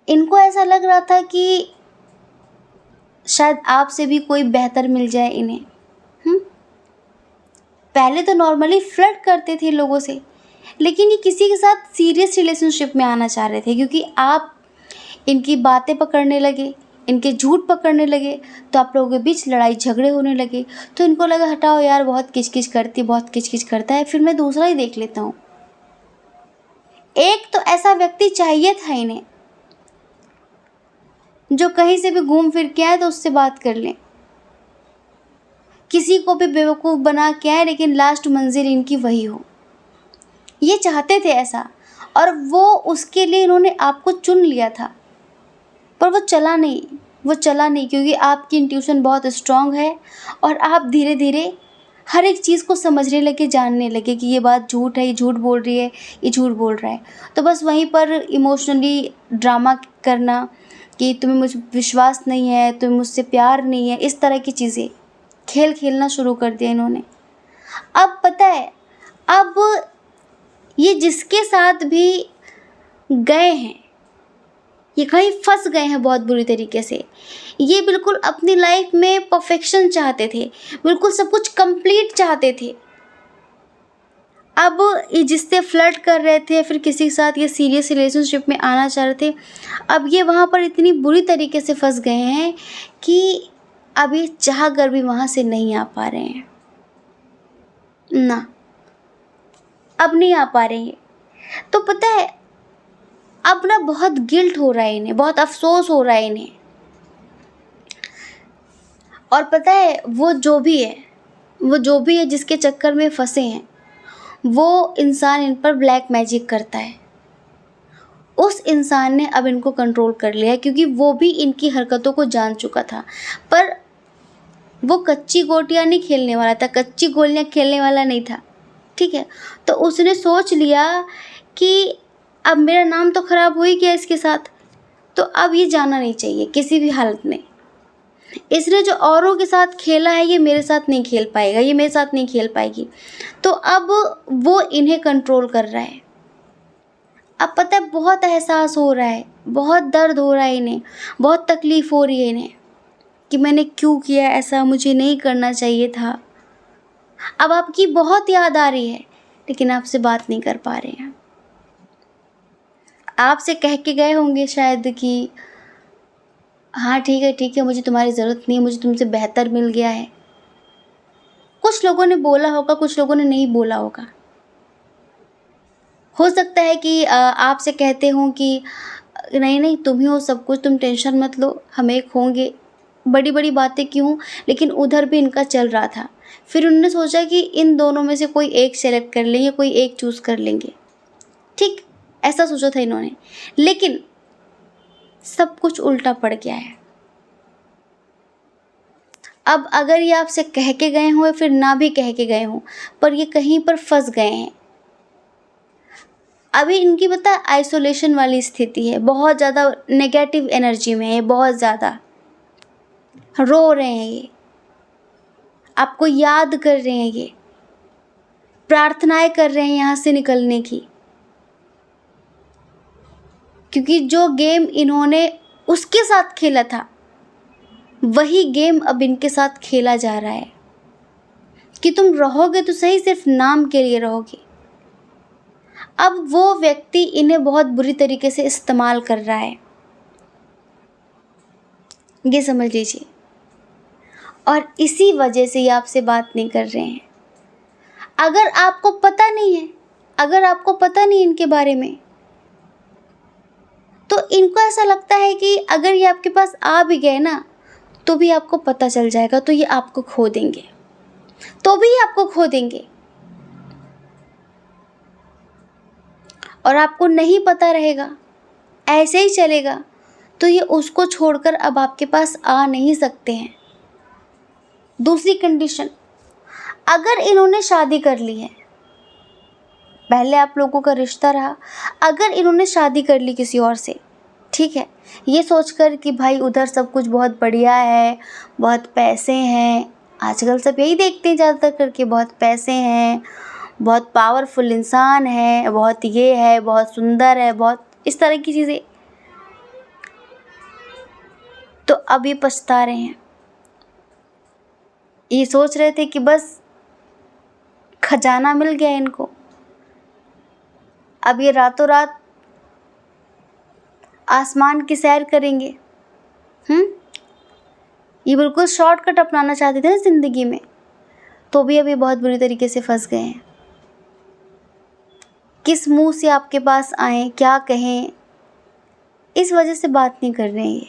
इनको ऐसा लग रहा था कि शायद आपसे भी कोई बेहतर मिल जाए इन्हें। पहले तो नॉर्मली फ्लर्ट करते थे लोगों से, लेकिन ये किसी के साथ सीरियस रिलेशनशिप में आना चाह रहे थे क्योंकि आप इनकी बातें पकड़ने लगे, इनके झूठ पकड़ने लगे, तो आप लोगों के बीच लड़ाई झगड़े होने लगे। तो इनको लगा हटाओ यार, बहुत किचकिच करता है, फिर मैं दूसरा ही देख लेता हूँ। एक तो ऐसा व्यक्ति चाहिए था इन्हें जो कहीं से भी घूम फिर के आए तो उससे बात कर लें, किसी को भी बेवकूफ़ बना के आए लेकिन लास्ट मंजिल इनकी वही हो। ये चाहते थे ऐसा, और वो उसके लिए इन्होंने आपको चुन लिया था, पर वो चला नहीं। वो चला नहीं, क्योंकि आपकी इंट्यूशन बहुत स्ट्रांग है और आप धीरे धीरे हर एक चीज़ को समझने लगे, जानने लगे कि ये बात झूठ है, ये झूठ बोल रही है, ये झूठ बोल रहा है। तो बस वहीं पर इमोशनली ड्रामा करना कि तुम्हें मुझ विश्वास नहीं है, तुम्हें मुझसे प्यार नहीं है, इस तरह की चीज़ें खेल खेलना शुरू कर दिया इन्होंने। अब पता है, अब ये जिसके साथ भी गए हैं, ये कहीं फंस गए हैं बहुत बुरी तरीके से। ये बिल्कुल अपनी लाइफ में परफेक्शन चाहते थे, बिल्कुल सब कुछ कंप्लीट चाहते थे। अब ये जिससे फ्लर्ट कर रहे थे, फिर किसी के साथ ये सीरियस रिलेशनशिप में आना चाह रहे थे, अब ये वहाँ पर इतनी बुरी तरीके से फंस गए हैं कि अब ये चाह कर भी वहाँ से नहीं आ पा रहे हैं ना, अब नहीं आ पा रहे हैं। तो पता है, अब ना बहुत गिल्ट हो रहा है इन्हें, बहुत अफसोस हो रहा है इन्हें। और पता है, वो जो भी है जिसके चक्कर में फंसे हैं, वो इंसान इन पर ब्लैक मैजिक करता है। उस इंसान ने अब इनको कंट्रोल कर लिया है, क्योंकि वो भी इनकी हरकतों को जान चुका था। पर वो कच्ची गोटियां नहीं खेलने वाला था, कच्ची गोलियां खेलने वाला नहीं था, ठीक है। तो उसने सोच लिया कि अब मेरा नाम तो ख़राब हो ही गया इसके साथ, तो अब ये जाना नहीं चाहिए किसी भी हालत में। इसने जो औरों के साथ खेला है, ये मेरे साथ नहीं खेल पाएगा, ये मेरे साथ नहीं खेल पाएगी। तो अब वो इन्हें कंट्रोल कर रहा है। अब पता है, बहुत एहसास हो रहा है, बहुत दर्द हो रहा है इन्हें, बहुत तकलीफ़ हो रही है इन्हें कि मैंने क्यों किया ऐसा, मुझे नहीं करना चाहिए था। अब आपकी बहुत याद आ रही है, लेकिन आपसे बात नहीं कर पा रहे हैं। आपसे कह के गए होंगे शायद कि हाँ ठीक है, मुझे तुम्हारी ज़रूरत नहीं है, मुझे तुमसे बेहतर मिल गया है। कुछ लोगों ने बोला होगा, कुछ लोगों ने नहीं बोला होगा। हो सकता है कि आपसे कहते हों कि नहीं तुम ही हो सब कुछ, तुम टेंशन मत लो, हम एक होंगे, बड़ी बड़ी बातें क्यों। लेकिन उधर भी इनका चल रहा था। फिर उन्होंने सोचा कि इन दोनों में से कोई एक सेलेक्ट कर लेंगे, कोई एक चूज़ कर लेंगे, ठीक, ऐसा सोचा था इन्होंने। लेकिन सब कुछ उल्टा पड़ गया है। अब अगर ये आपसे कह के गए हों या फिर ना भी कह के गए हों, पर ये कहीं पर फंस गए हैं। अभी इनकी पता है आइसोलेशन वाली स्थिति है, बहुत ज़्यादा नेगेटिव एनर्जी में है, बहुत ज़्यादा रो रहे हैं ये, आपको याद कर रहे हैं, ये प्रार्थनाएं कर रहे हैं यहाँ से निकलने की। क्योंकि जो गेम इन्होंने उसके साथ खेला था, वही गेम अब इनके साथ खेला जा रहा है कि तुम रहोगे तो सही, सिर्फ नाम के लिए रहोगे। अब वो व्यक्ति इन्हें बहुत बुरी तरीके से इस्तेमाल कर रहा है, ये समझ लीजिए। और इसी वजह से ये आपसे बात नहीं कर रहे हैं। अगर आपको पता नहीं है, अगर आपको पता नहीं इनके बारे में, तो इनको ऐसा लगता है कि अगर ये आपके पास आ भी गए ना, तो भी आपको पता चल जाएगा, तो ये आपको खो देंगे, तो भी आपको खो देंगे। और आपको नहीं पता रहेगा, ऐसे ही चलेगा, तो ये उसको छोड़कर अब आपके पास आ नहीं सकते हैं। दूसरी कंडीशन, अगर इन्होंने शादी कर ली है, पहले आप लोगों का रिश्ता रहा, अगर इन्होंने शादी कर ली किसी और से, ठीक है, ये सोचकर कि भाई उधर सब कुछ बहुत बढ़िया है, बहुत पैसे हैं, आजकल सब यही देखते हैं ज़्यादातर करके, बहुत पैसे हैं, बहुत पावरफुल इंसान है, बहुत ये है, बहुत सुंदर है, बहुत इस तरह की चीज़ें, तो अब ये पछता रहे हैं। ये सोच रहे थे कि बस खजाना मिल गया इनको, अब ये रातों रात आसमान की सैर करेंगे। ये बिल्कुल शॉर्टकट अपनाना चाहते थे ना ज़िंदगी में, तो भी अब ये बहुत बुरी तरीके से फंस गए हैं। किस मुंह से आपके पास आए, क्या कहें, इस वजह से बात नहीं कर रहे हैं ये।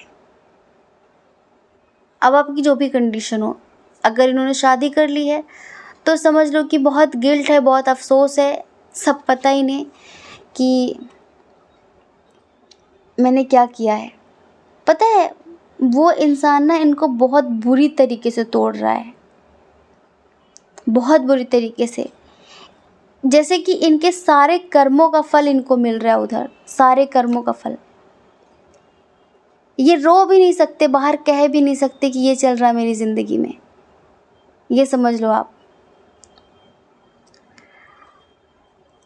अब आपकी जो भी कंडीशन हो, अगर इन्होंने शादी कर ली है तो समझ लो कि बहुत गिल्ट है, बहुत अफसोस है, सब पता ही नहीं कि मैंने क्या किया है। पता है, वो इंसान ना इनको बहुत बुरी तरीके से तोड़ रहा है, बहुत बुरी तरीके से। जैसे कि इनके सारे कर्मों का फल इनको मिल रहा है उधर, सारे कर्मों का फल। ये रो भी नहीं सकते, बाहर कह भी नहीं सकते कि ये चल रहा है मेरी ज़िंदगी में, ये समझ लो आप।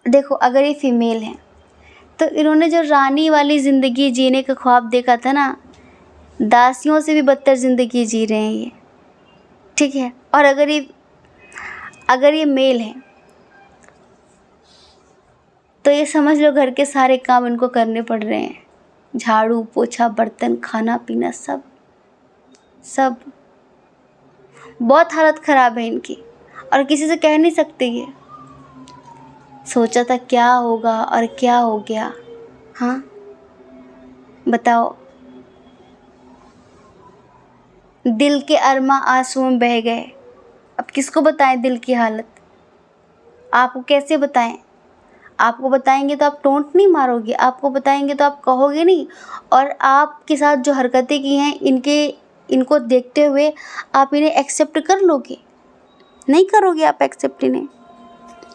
देखो, अगर ये फीमेल है तो इन्होंने जो रानी वाली ज़िंदगी जीने का ख्वाब देखा था ना, दासियों से भी बदतर ज़िंदगी जी रहे हैं ये, ठीक है। और अगर ये मेल है तो ये समझ लो घर के सारे काम इनको करने पड़ रहे हैं, झाड़ू पोछा बर्तन खाना पीना सब सब। बहुत हालत ख़राब है इनकी और किसी से कह नहीं सकते ये। सोचा था क्या होगा और क्या हो गया, हाँ बताओ। दिल के अरमा आंसुओं में बह गए। अब किसको बताएं दिल की हालत, आपको कैसे बताएं? आपको बताएंगे तो आप टोंट नहीं मारोगे, आपको बताएंगे तो आप कहोगे नहीं। और आपके साथ जो हरकतें की हैं इनको देखते हुए आप इन्हें एक्सेप्ट कर लोगे? नहीं करोगे आप एक्सेप्ट इन्हें।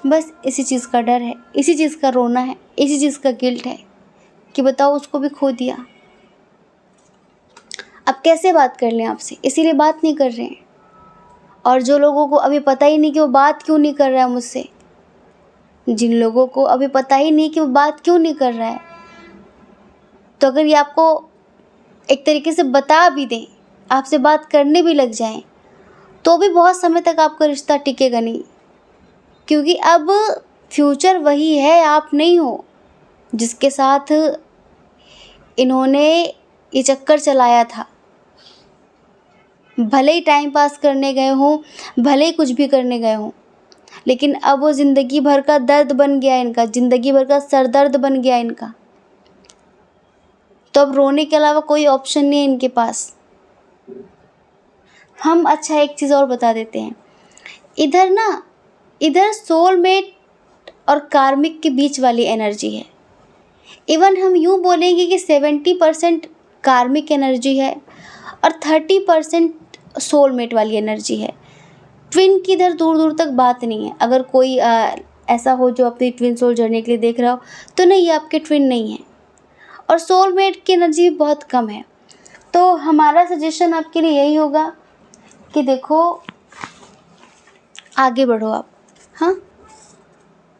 बस इसी चीज़ का डर है, इसी चीज़ का रोना है, इसी चीज़ का गिल्ट है कि बताओ उसको भी खो दिया। अब कैसे बात कर लें आपसे, इसीलिए बात नहीं कर रहे हैं। और जो लोगों को अभी पता ही नहीं कि वो बात क्यों नहीं कर रहा है मुझसे, जिन लोगों को अभी पता ही नहीं कि वो बात क्यों नहीं कर रहा है, तो अगर ये आपको एक तरीके से बता भी दें, आपसे बात करने भी लग जाएं, तो भी बहुत समय तक आपका रिश्ता टिकेगा नहीं। क्योंकि अब फ्यूचर वही है, आप नहीं हो जिसके साथ इन्होंने ये चक्कर चलाया था। भले ही टाइम पास करने गए हों, भले ही कुछ भी करने गए हों, लेकिन अब वो ज़िंदगी भर का दर्द बन गया इनका, ज़िंदगी भर का सरदर्द बन गया इनका। तो अब रोने के अलावा कोई ऑप्शन नहीं है इनके पास। हम अच्छा एक चीज़ और बता देते हैं, इधर सोलमेट और कार्मिक के बीच वाली एनर्जी है। इवन हम यूँ बोलेंगे कि 70% कार्मिक एनर्जी है और 30% सोलमेट वाली एनर्जी है। ट्विन की इधर दूर दूर तक बात नहीं है। अगर कोई ऐसा हो जो अपनी ट्विन सोल जर्नी के लिए देख रहा हो, तो नहीं, ये आपके ट्विन नहीं है। और सोलमेट की एनर्जी भी बहुत कम है। तो हमारा सजेशन आपके लिए यही होगा कि देखो, आगे बढ़ो आप, हाँ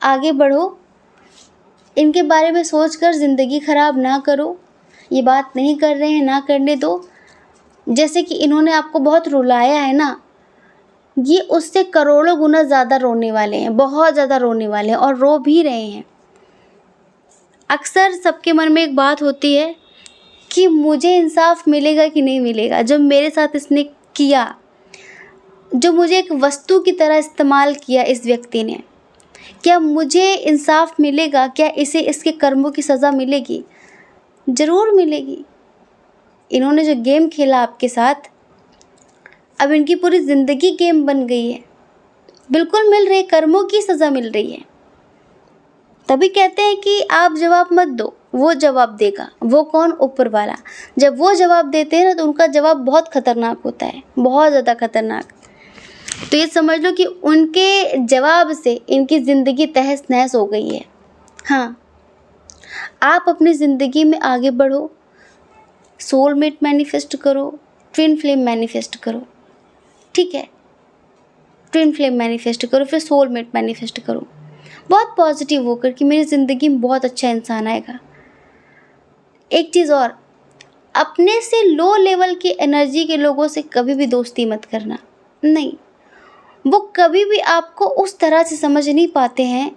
आगे बढ़ो, इनके बारे में सोचकर ज़िंदगी ख़राब ना करो। ये बात नहीं कर रहे हैं, ना करने दो। जैसे कि इन्होंने आपको बहुत रुलाया है ना, ये उससे करोड़ों गुना ज़्यादा रोने वाले हैं, बहुत ज़्यादा रोने वाले हैं और रो भी रहे हैं। अक्सर सबके मन में एक बात होती है कि मुझे इंसाफ मिलेगा कि नहीं मिलेगा। जो मेरे साथ इसने किया, जो मुझे एक वस्तु की तरह इस्तेमाल किया इस व्यक्ति ने, क्या मुझे इंसाफ मिलेगा? क्या इसे इसके कर्मों की सज़ा मिलेगी? ज़रूर मिलेगी। इन्होंने जो गेम खेला आपके साथ, अब इनकी पूरी ज़िंदगी गेम बन गई है। बिल्कुल मिल रही, कर्मों की सज़ा मिल रही है। तभी कहते हैं कि आप जवाब मत दो, वो जवाब देगा। वो कौन? ऊपर वाला। जब वो जवाब देते हैं ना, तो उनका जवाब बहुत ख़तरनाक होता है, बहुत ज़्यादा ख़तरनाक। तो ये समझ लो कि उनके जवाब से इनकी ज़िंदगी तहस नहस हो गई है। हाँ, आप अपनी ज़िंदगी में आगे बढ़ो, सोलमेट मैनिफेस्ट करो, ट्विन फ्लेम मैनिफेस्ट करो, ठीक है। ट्विन फ्लेम मैनिफेस्ट करो, फिर सोलमेट मैनिफेस्ट करो, बहुत पॉजिटिव होकर कि मेरी ज़िंदगी में बहुत अच्छा इंसान आएगा। एक चीज़ और, अपने से लो लेवल की एनर्जी के लोगों से कभी भी दोस्ती मत करना। नहीं, वो कभी भी आपको उस तरह से समझ नहीं पाते हैं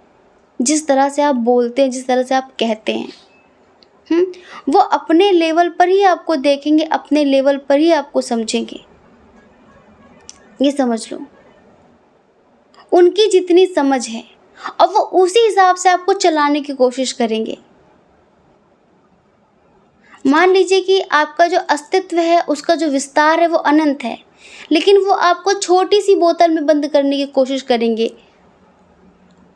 जिस तरह से आप बोलते हैं, जिस तरह से आप कहते हैं। वो अपने लेवल पर ही आपको देखेंगे, अपने लेवल पर ही आपको समझेंगे, ये समझ लो। उनकी जितनी समझ है और वो उसी हिसाब से आपको चलाने की कोशिश करेंगे। मान लीजिए कि आपका जो अस्तित्व है, उसका जो विस्तार है वो अनंत है, लेकिन वो आपको छोटी सी बोतल में बंद करने की कोशिश करेंगे।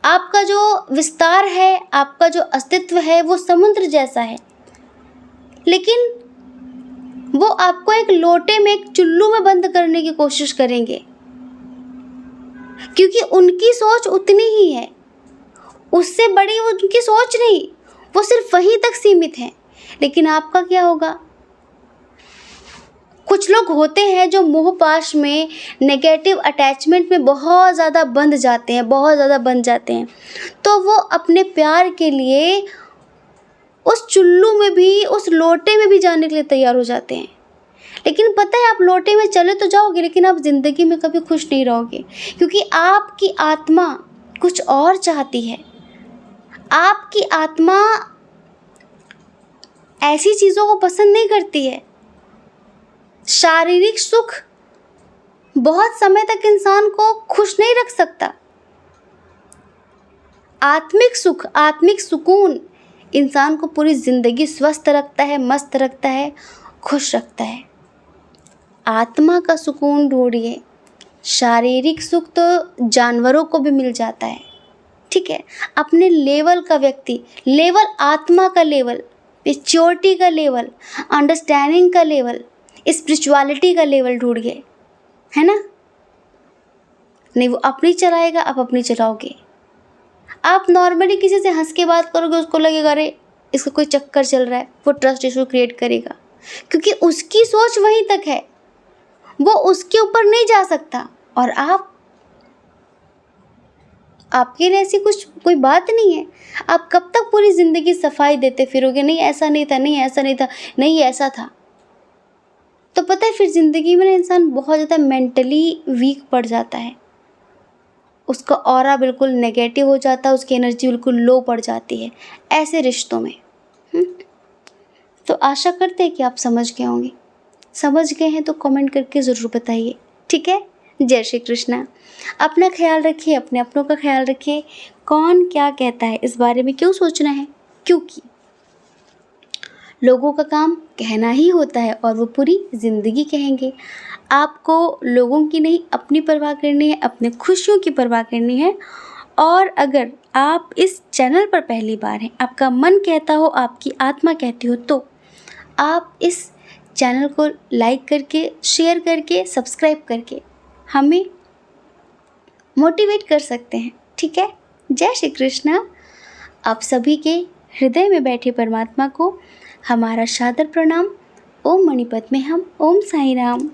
आपका जो विस्तार है, आपका जो अस्तित्व है, वो समुद्र जैसा है, लेकिन वो आपको एक लोटे में, एक चुल्लू में बंद करने की कोशिश करेंगे, क्योंकि उनकी सोच उतनी ही है, उससे बड़ी वो उनकी सोच नहीं, वो सिर्फ वहीं तक सीमित है। लेकिन आपका क्या होगा? कुछ लोग होते हैं जो मोह पाश में, नेगेटिव अटैचमेंट में बहुत ज़्यादा बंध जाते हैं, बहुत ज़्यादा बंध जाते हैं। तो वो अपने प्यार के लिए उस चुल्लू में भी, उस लोटे में भी जाने के लिए तैयार हो जाते हैं। लेकिन पता है, आप लोटे में चले तो जाओगे, लेकिन आप ज़िंदगी में कभी खुश नहीं रहोगे, क्योंकि आपकी आत्मा कुछ और चाहती है। आपकी आत्मा ऐसी चीज़ों को पसंद नहीं करती है। शारीरिक सुख बहुत समय तक इंसान को खुश नहीं रख सकता। आत्मिक सुख, आत्मिक सुकून इंसान को पूरी ज़िंदगी स्वस्थ रखता है, मस्त रखता है, खुश रखता है। आत्मा का सुकून ढूंढिए। शारीरिक सुख तो जानवरों को भी मिल जाता है, ठीक है। अपने लेवल का व्यक्ति, लेवल आत्मा का लेवल, मैच्योरिटी का लेवल, अंडरस्टैंडिंग का लेवल, स्पिरिचुअलिटी का लेवल ढूंढिए, है ना। नहीं, वो अपनी चलाएगा, आप अपनी चलाओगे। आप नॉर्मली किसी से हंस के बात करोगे, उसको लगेगा अरे इसका कोई चक्कर चल रहा है, वो ट्रस्ट इशू क्रिएट करेगा, क्योंकि उसकी सोच वहीं तक है, वो उसके ऊपर नहीं जा सकता। और आपके लिए ऐसी कुछ कोई बात नहीं है। आप कब तक पूरी ज़िंदगी सफाई देते फिरोगे, नहीं ऐसा नहीं था, नहीं ऐसा नहीं था, नहीं ऐसा था। तो पता है, फिर ज़िंदगी में इंसान बहुत ज़्यादा मेंटली वीक पड़ जाता है, उसका ऑरा बिल्कुल नेगेटिव हो जाता है, उसकी एनर्जी बिल्कुल लो पड़ जाती है ऐसे रिश्तों में। तो आशा करते हैं कि आप समझ गए होंगे। समझ गए हैं तो कमेंट करके ज़रूर बताइए, ठीक है। जय श्री कृष्णा। अपना ख्याल रखिए, अपने अपनों का ख्याल रखिए। कौन क्या कहता है इस बारे में क्यों सोचना है, क्योंकि लोगों का काम कहना ही होता है और वो पूरी ज़िंदगी कहेंगे। आपको लोगों की नहीं, अपनी परवाह करनी है, अपने खुशियों की परवाह करनी है। और अगर आप इस चैनल पर पहली बार हैं, आपका मन कहता हो, आपकी आत्मा कहती हो, तो आप इस चैनल को लाइक करके, शेयर करके, सब्सक्राइब करके हमें मोटिवेट कर सकते हैं, ठीक है। जय श्री कृष्णा। आप सभी के हृदय में बैठे परमात्मा को हमारा सादर प्रणाम। ओम मणिपत में हम। ओम साई राम।